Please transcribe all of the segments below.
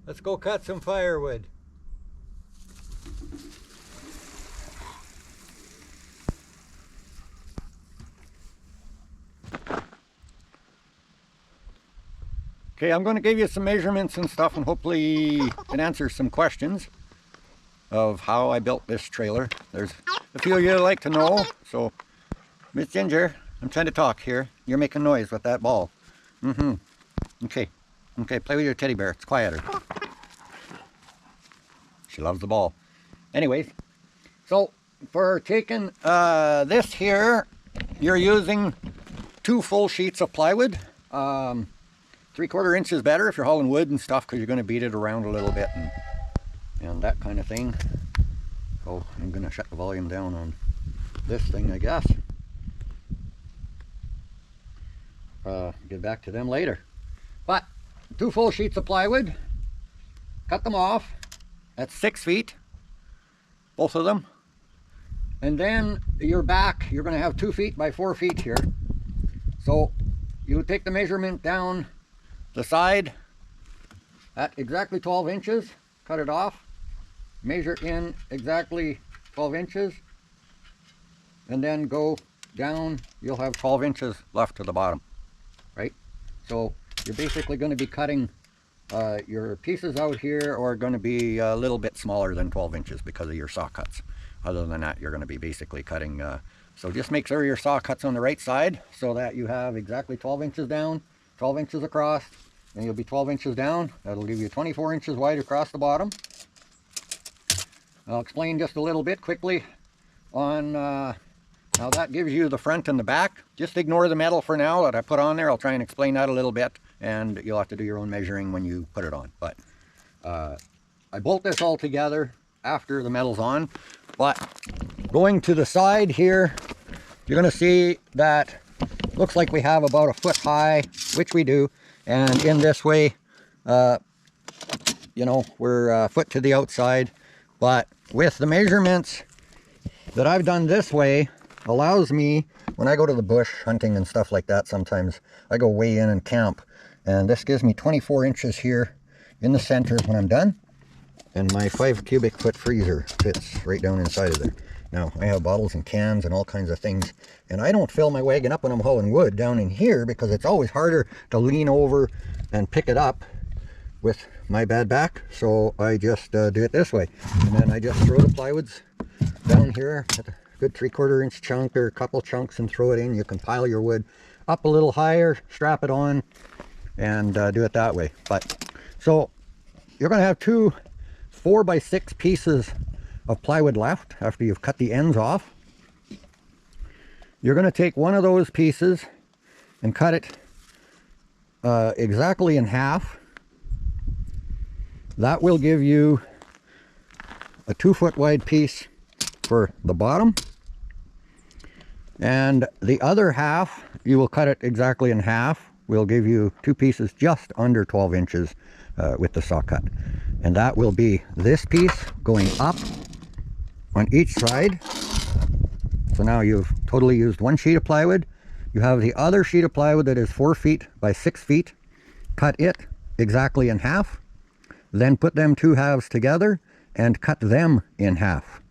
Let's go cut some firewood. Okay, I'm going to give you some measurements and stuff, and hopefully can answer some questions of how I built this trailer. There's a few of you like to know, so Miss Ginger, I'm trying to talk here. You're making noise with that ball. Okay. Okay, play with your teddy bear. It's quieter. She loves the ball. Anyways, so for taking this here, you're using 2 full sheets of plywood. 3/4 inch is better if you're hauling wood and stuff, because you're going to beat it around a little bit and that kind of thing. So I'm going to shut the volume down on this thing, I guess. Get back to them later. But 2 full sheets of plywood, cut them off at 6 feet, both of them. And then your back, you're going to have 2 feet by 4 feet here. So you take the measurement down the side at exactly 12 inches, cut it off, measure in exactly 12 inches, and then go down. You'll have 12 inches left to the bottom, right? So you're basically going to be cutting your pieces out here are going to be a little bit smaller than 12 inches because of your saw cuts. Other than that, you're going to be basically cutting, so just make sure your saw cuts on the right side so that you have exactly 12 inches down, 12 inches across, and you'll be 12 inches down. That'll give you 24 inches wide across the bottom. I'll explain just a little bit quickly on how that gives you the front and the back. Just ignore the metal for now that I put on there. I'll try and explain that a little bit, and you'll have to do your own measuring when you put it on. But I bolt this all together after the metal's on. But going to the side here, you're going to see that looks like we have about a foot high, which we do. And in this way, you know, we're a foot to the outside. But with the measurements that I've done this way, allows me, when I go to the bush hunting and stuff like that, sometimes I go way in and camp. And this gives me 24 inches here in the center when I'm done. And my 5 cubic foot freezer fits right down inside of there. Now, I have bottles and cans and all kinds of things, and I don't fill my wagon up when I'm hauling wood down in here because it's always harder to lean over and pick it up with my bad back. So I just do it this way. And then I just throw the plywoods down here at a good 3/4 inch chunk or a couple chunks and throw it in. You can pile your wood up a little higher, strap it on, and do it that way. But so you're going to have 2 4x6 pieces of plywood left after you've cut the ends off. You're going to take one of those pieces and cut it exactly in half. That will give you a 2 foot wide piece for the bottom, and the other half you will cut it exactly in half. Will give you 2 pieces just under 12 inches with the saw cut, and that will be this piece going up on each side. So now you've totally used 1 sheet of plywood. You have the other sheet of plywood that is 4 feet by 6 feet. Cut it exactly in half, then put them 2 halves together and cut them in half.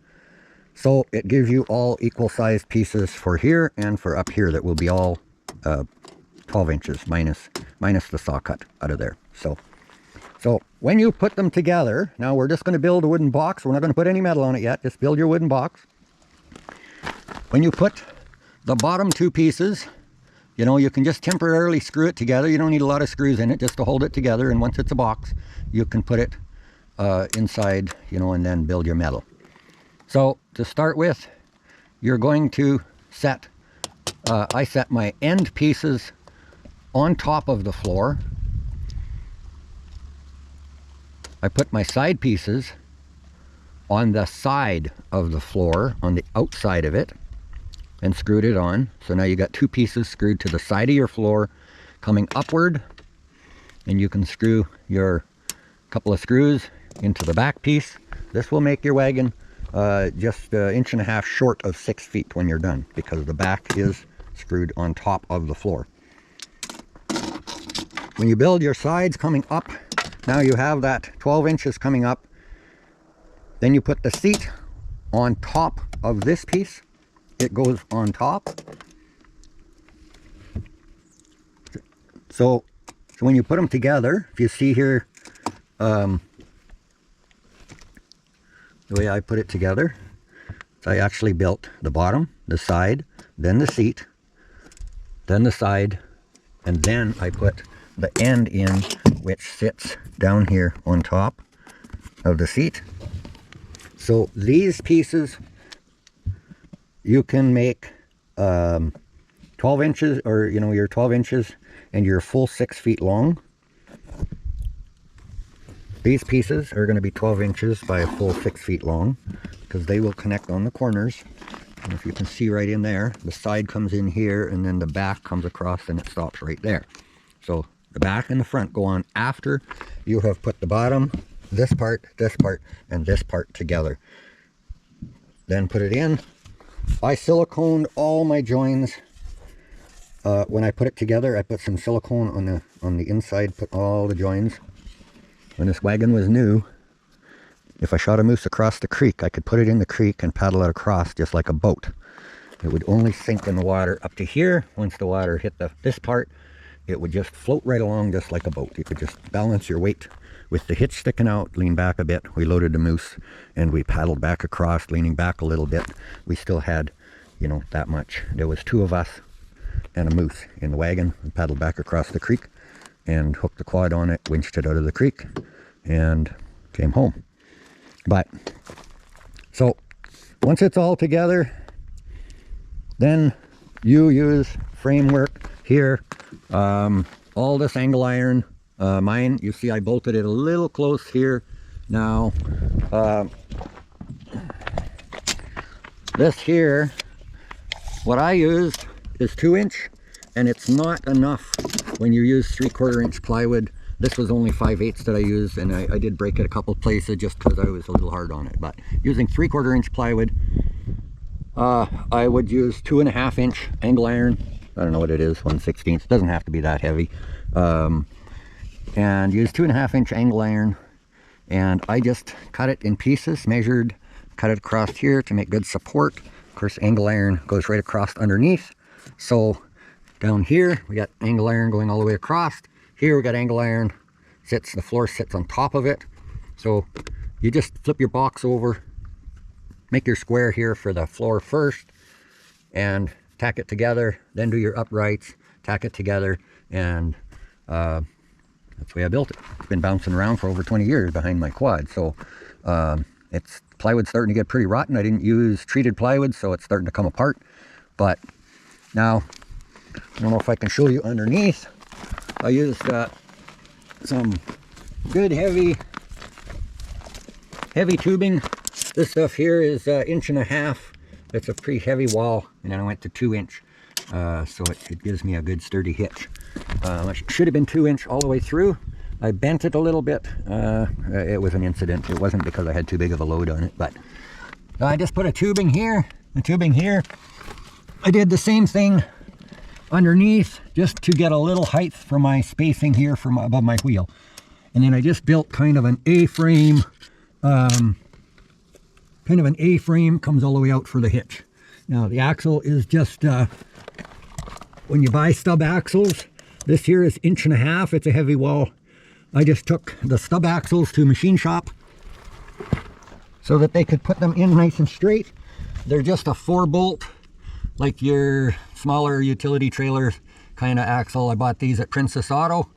So it gives you all equal sized pieces for here and for up here that will be all 12 inches minus the saw cut out of there. So when you put them together, now we're just going to build a wooden box. We're not going to put any metal on it yet. Just build your wooden box. When you put the bottom 2 pieces, you know, you can just temporarily screw it together. You don't need a lot of screws in it just to hold it together. And once it's a box, you can put it inside, you know, and then build your metal. So to start with, you're going to set, I set my end pieces on top of the floor. I put my side pieces on the side of the floor, on the outside of it, and screwed it on. So now you got 2 pieces screwed to the side of your floor coming upward, and you can screw your couple of screws into the back piece. This will make your wagon just 1.5 inches short of 6 feet when you're done, because the back is screwed on top of the floor. When you build your sides coming up now you have that 12 inches coming up. Then you put the seat on top of this piece. It goes on top. So when you put them together, if you see here, the way I put it together, so I actually built the bottom, the side, then the seat, then the side, and then I put the end in, which sits down here on top of the seat. So these pieces, you can make 12 inches, or your 12 inches and your full 6 feet long. These pieces are going to be 12 inches by a full 6 feet long, because they will connect on the corners. And if you can see right in there, the side comes in here, and then the back comes across and it stops right there. So the back and the front go on after you have put the bottom, this part, and this part together. Then put it in. I siliconed all my joins. When I put it together, I put some silicone on the inside, put all the joins. When this wagon was new, if I shot a moose across the creek, I could put it in the creek and paddle it across just like a boat. It would only sink in the water up to here. Once the water hit this part, it would just float right along just like a boat. You could just balance your weight with the hitch sticking out, lean back a bit. We loaded the moose and we paddled back across, leaning back a little bit. We still had, that much. There was 2 of us and a moose in the wagon. We paddled back across the creek and hooked the quad on it, winched it out of the creek, and came home. But so once it's all together, then you use framework here. All this angle iron, mine, you see I bolted it a little close here. Now this here, what I used is 2-inch, and it's not enough when you use 3/4 inch plywood. This was only 5/8 that I used, and I did break it a couple places just because I was a little hard on it. But using 3/4 inch plywood, I would use 2.5 inch angle iron. I don't know what it is, 1/16. It doesn't have to be that heavy. And use 2.5 inch angle iron, and I just cut it in pieces, measured, cut it across here to make good support. Of course, angle iron goes right across underneath. So down here we got angle iron going all the way across. Here we got angle iron, the floor sits on top of it. So you just flip your box over, make your square here for the floor first, and tack it together, then do your uprights, tack it together, and that's the way I built it. It's been bouncing around for over 20 years behind my quad. So plywood's starting to get pretty rotten. I didn't use treated plywood, so it's starting to come apart. But now, I don't know if I can show you underneath. I used some good heavy tubing. This stuff here is 1.5 inches. It's a pretty heavy wall, and then I went to 2-inch, so it gives me a good sturdy hitch. It should have been 2-inch all the way through. I bent it a little bit. It was an incident. It wasn't because I had too big of a load on it, but I just put a tubing here, I did the same thing underneath just to get a little height for my spacing here from above my wheel. And then I just built kind of an A-frame, comes all the way out for the hitch. Now the axle is just, when you buy stub axles, this here is 1.5 inches. It's a heavy wall. I just took the stub axles to a machine shop so that they could put them in nice and straight. They're just a 4-bolt, like your smaller utility trailer kind of axle. I bought these at Princess Auto,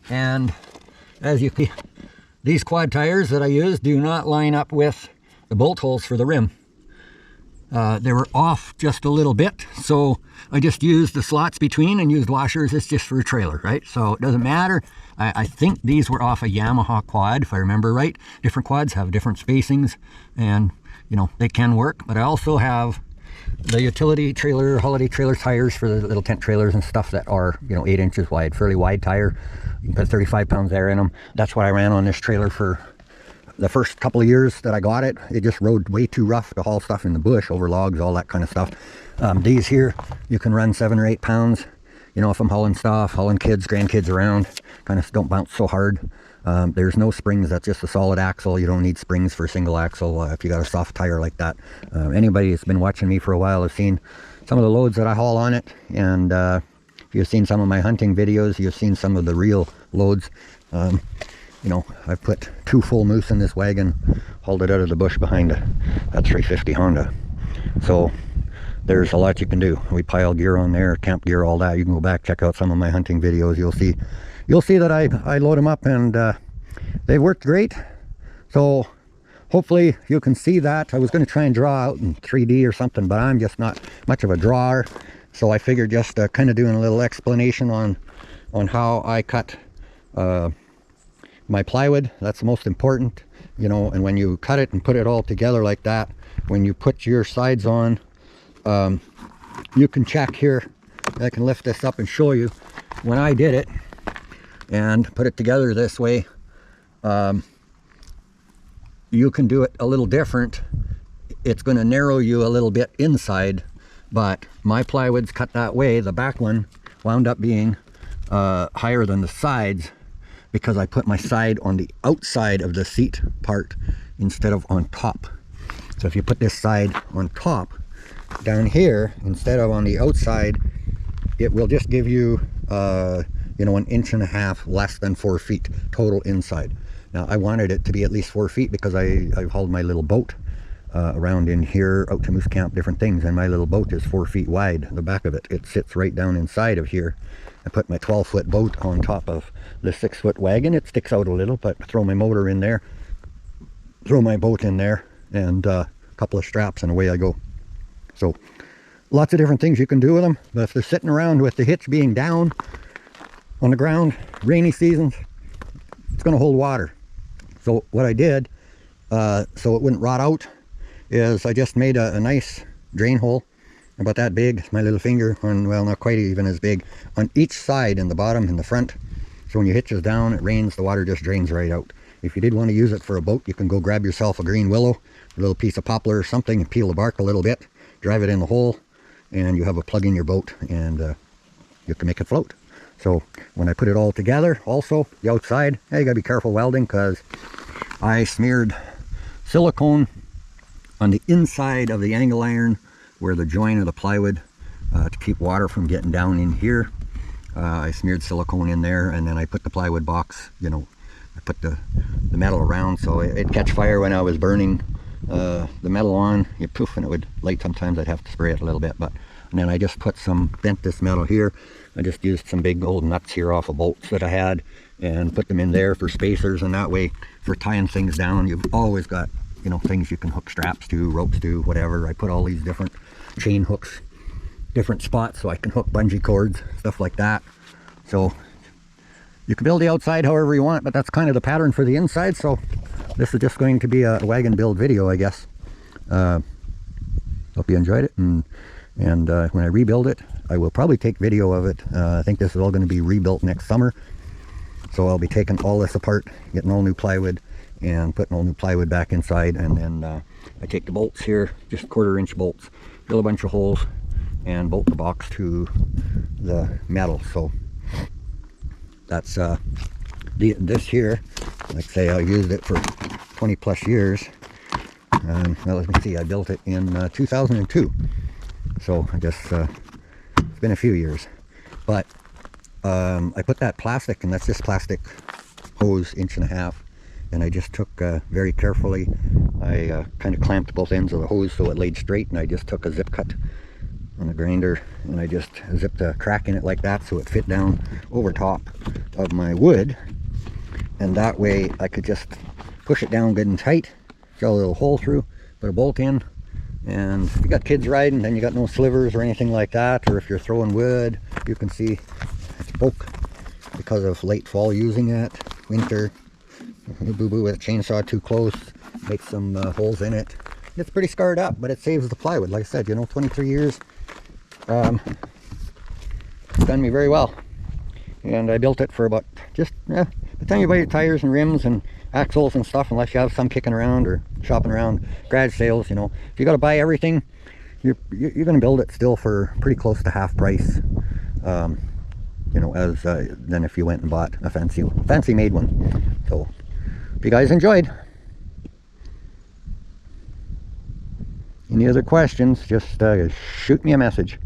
and as you see, these quad tires that I use do not line up with the bolt holes for the rim. They were off just a little bit, so I just used the slots between and used washers. It's just for a trailer, right? So it doesn't matter. I think these were off a Yamaha quad, if I remember right. Different quads have different spacings, and they can work. But I also have the utility trailer, holiday trailer tires for the little tent trailers and stuff that are 8 inches wide, fairly wide tire. You can put 35 pounds air in them. That's what I ran on this trailer for the first couple of years that I got it. It just rode way too rough to haul stuff in the bush, over logs, all that kind of stuff. These here, you can run 7 or 8 pounds. If I'm hauling stuff, hauling kids, grandkids around, kind of don't bounce so hard. There's no springs. That's just a solid axle. You don't need springs for a single axle if you got a soft tire like that. Anybody that's been watching me for a while has seen some of the loads that I haul on it, and if you've seen some of my hunting videos, you've seen some of the real loads. You know, I put 2 full moose in this wagon, hauled it out of the bush behind that 350 Honda. So there's a lot you can do. We pile gear on there, camp gear, all that. You can go back, check out some of my hunting videos. You'll see that I load them up, and they've worked great. So hopefully you can see that. I was going to try and draw out in 3D or something, but I'm just not much of a drawer. So I figured just kind of doing a little explanation on how I cut my plywood. That's the most important, you know. And when you cut it and put it all together like that, when you put your sides on, you can check here. I can lift this up and show you when I did it and put it together this way. You can do it a little different. It's going to narrow you a little bit inside, but my plywood's cut that way. The back one wound up being higher than the sides because I put my side on the outside of the seat part instead of on top. So if you put this side on top down here instead of on the outside, it will just give you you know, 1.5 inches less than 4 feet total inside. Now I wanted it to be at least 4 feet because I've hauled my little boat around in here, out to moose camp, different things, and my little boat is 4 feet wide. The back of it sits right down inside of here. I put my 12-foot boat on top of the 6-foot wagon. It sticks out a little, but throw my motor in there, throw my boat in there, and a couple of straps, and away I go. So lots of different things you can do with them, but if they're sitting around with the hitch being down on the ground, rainy seasons, it's going to hold water. So what I did, so it wouldn't rot out, is I just made a nice drain hole about that big, my little finger, on, well, not quite even as big, on each side, in the bottom and the front. So when you hitch this down, it rains, the water just drains right out. If you did want to use it for a boat, you can go grab yourself a green willow, a little piece of poplar or something, and peel the bark a little bit, drive it in the hole, and you have a plug in your boat, and you can make it float. So when I put it all together, also the outside, you gotta be careful welding, because I smeared silicone on the inside of the angle iron where the joint of the plywood to keep water from getting down in here. I smeared silicone in there, and then I put the plywood box, you know, I put the metal around so it'd catch fire when I was burning the metal on. You poof, and it would light. Sometimes I'd have to spray it a little bit, and then I just put bent this metal here. I just used some big old nuts here off of bolts that I had and put them in there for spacers, and that way for tying things down, you've always got, you know, things you can hook straps to, ropes to, whatever. I put all these different chain hooks, different spots, so I can hook bungee cords, stuff like that. So you can build the outside however you want, but that's kind of the pattern for the inside. So this is just going to be a wagon build video, I guess. Hope you enjoyed it, and when I rebuild it, I will probably take video of it. I think this is all going to be rebuilt next summer, so I'll be taking all this apart, getting all new plywood, and putting all new plywood back inside. And then I take the bolts here, just 1/4 inch bolts, drill a bunch of holes, and bolt the box to the metal. So that's this here, like say I used it for 20 plus years. Well, let me see, I built it in 2002, so I guess it's been a few years. But I put that plastic, and that's just plastic hose, 1.5 inches, and I just took very carefully, I kind of clamped both ends of the hose so it laid straight, and I just took a zip cut on the grinder, and I just zipped a crack in it like that so it fit down over top of my wood, and that way I could just push it down good and tight, drill a little hole through, put a bolt in. And if you got kids riding, then you got no slivers or anything like that, or if you're throwing wood, you can see it's broke because of late fall using it, winter, boo-boo with a chainsaw too close, makes some holes in it. It's pretty scarred up, but it saves the plywood. Like I said, you know, 23 years, it's done me very well. And I built it for about just, by the time you buy your tires and rims and axles and stuff, unless you have some kicking around or shopping around garage sales, you know, if you got to buy everything, you're going to build it still for pretty close to half price, you know, as than if you went and bought a fancy made one. So if you guys enjoyed, any other questions, just shoot me a message.